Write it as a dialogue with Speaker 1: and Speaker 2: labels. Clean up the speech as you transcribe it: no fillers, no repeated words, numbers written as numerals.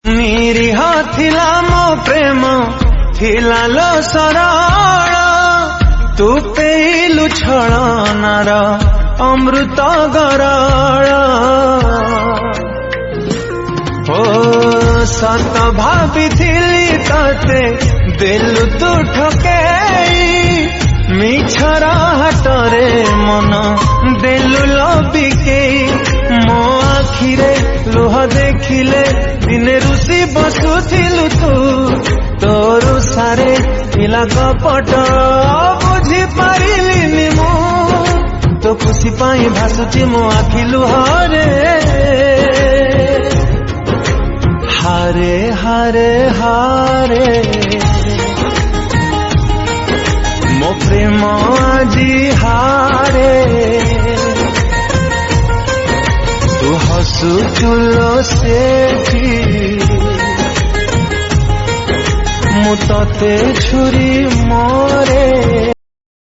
Speaker 1: निरीह थिला मो प्रेम थिला लो सरल तू पेलु छलनार अमृत गरल ओ सत भाविथिली तते दिलु तू ठकेई मिछर हाटरे मन दिलु लबिकेई मो आखिरे लुह देखिले दिने रुसी बसुथिलु तू तोरु सारे पिला कपट बुझी पारिलिनी मु तो खुशी पाई भासुची मो आखि लुहरे हारे हारे हारे मो प्रेम आजी हारे तू हसु चुलो सेठी मु तते छुरी